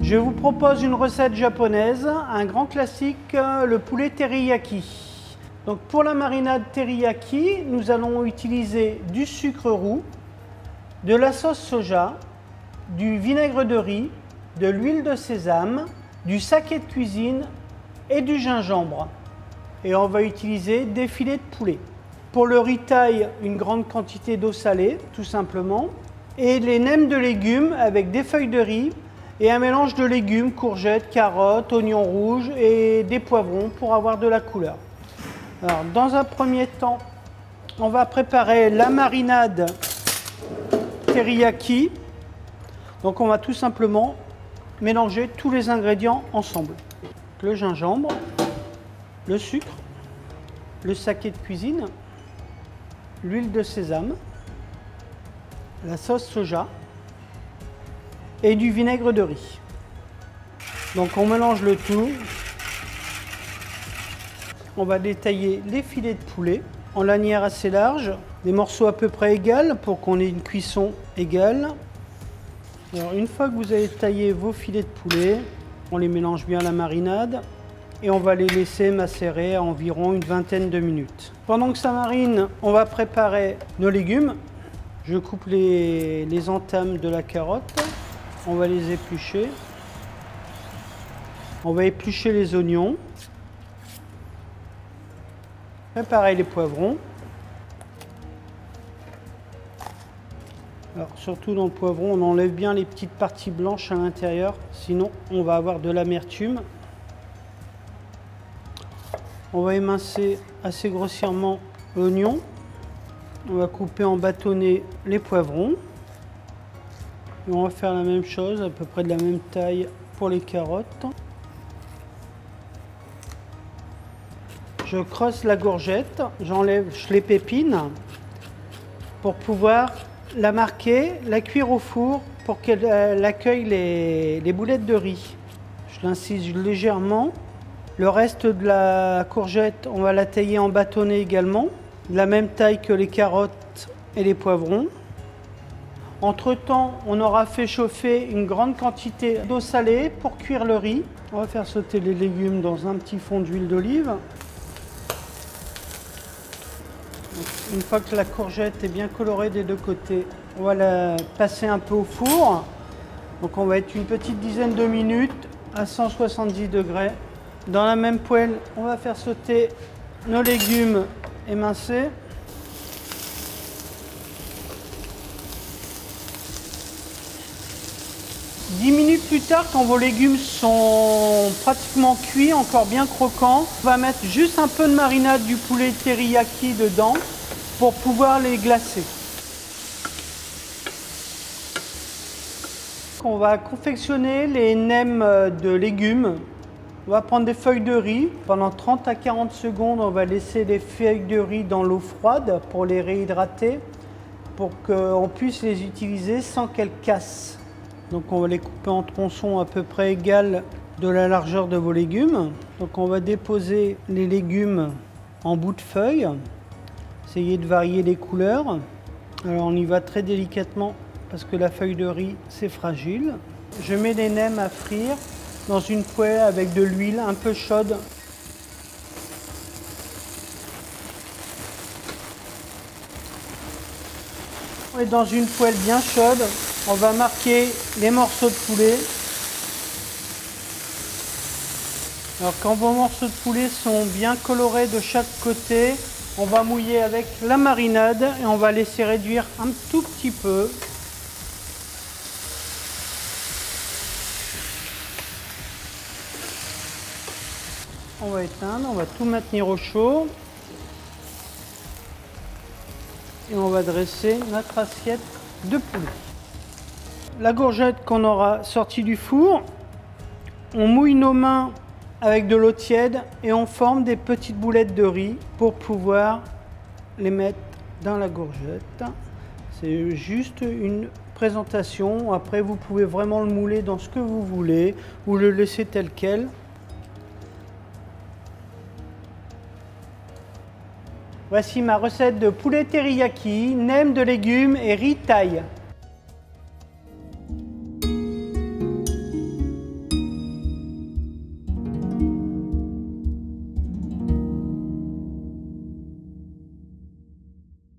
Je vous propose une recette japonaise, un grand classique, le poulet teriyaki. Donc pour la marinade teriyaki, nous allons utiliser du sucre roux, de la sauce soja, du vinaigre de riz, de l'huile de sésame, du saké de cuisine et du gingembre. Et on va utiliser des filets de poulet. Pour le riz-taille, une grande quantité d'eau salée, tout simplement. Et les nems de légumes avec des feuilles de riz et un mélange de légumes, courgettes, carottes, oignons rouges et des poivrons pour avoir de la couleur. Alors, dans un premier temps, on va préparer la marinade teriyaki. Donc on va tout simplement mélanger tous les ingrédients ensemble. Le gingembre, le sucre, le saké de cuisine, l'huile de sésame, la sauce soja et du vinaigre de riz. Donc on mélange le tout. On va détailler les filets de poulet en lanières assez larges, des morceaux à peu près égaux pour qu'on ait une cuisson égale. Alors une fois que vous avez taillé vos filets de poulet, on les mélange bien à la marinade et on va les laisser macérer à environ une vingtaine de minutes. Pendant que ça marine, on va préparer nos légumes. Je coupe les entames de la carotte. On va les éplucher. On va éplucher les oignons. Préparer les poivrons. Alors, surtout dans le poivron, on enlève bien les petites parties blanches à l'intérieur, sinon on va avoir de l'amertume. On va émincer assez grossièrement l'oignon. On va couper en bâtonnets les poivrons. Et on va faire la même chose, à peu près de la même taille pour les carottes. Je creuse la courgette, j'enlève les pépines pour pouvoir la marquer, la cuire au four pour qu'elle accueille les boulettes de riz. Je l'incise légèrement. Le reste de la courgette, on va la tailler en bâtonnets également, de la même taille que les carottes et les poivrons. Entre-temps, on aura fait chauffer une grande quantité d'eau salée pour cuire le riz. On va faire sauter les légumes dans un petit fond d'huile d'olive. Une fois que la courgette est bien colorée des deux côtés, on va la passer un peu au four. Donc on va être une petite dizaine de minutes à 170 degrés. Dans la même poêle, on va faire sauter nos légumes émincés. Dix minutes plus tard, quand vos légumes sont pratiquement cuits, encore bien croquants, on va mettre juste un peu de marinade du poulet teriyaki dedans pour pouvoir les glacer. On va confectionner les nems de légumes. On va prendre des feuilles de riz. Pendant 30 à 40 secondes, on va laisser les feuilles de riz dans l'eau froide pour les réhydrater, pour qu'on puisse les utiliser sans qu'elles cassent. Donc on va les couper en tronçons à peu près égales de la largeur de vos légumes. Donc on va déposer les légumes en bout de feuille. Essayez de varier les couleurs. Alors on y va très délicatement parce que la feuille de riz c'est fragile. Je mets les nems à frire dans une poêle avec de l'huile un peu chaude. Et dans une poêle bien chaude, on va marquer les morceaux de poulet. Alors quand vos morceaux de poulet sont bien colorés de chaque côté, on va mouiller avec la marinade et on va laisser réduire un tout petit peu. On va éteindre, on va tout maintenir au chaud. Et on va dresser notre assiette de poulet. La courgette qu'on aura sortie du four, on mouille nos mains avec de l'eau tiède et on forme des petites boulettes de riz pour pouvoir les mettre dans la courgette. C'est juste une présentation. Après, vous pouvez vraiment le mouler dans ce que vous voulez ou le laisser tel quel. Voici ma recette de poulet teriyaki, nems de légumes et riz thaï.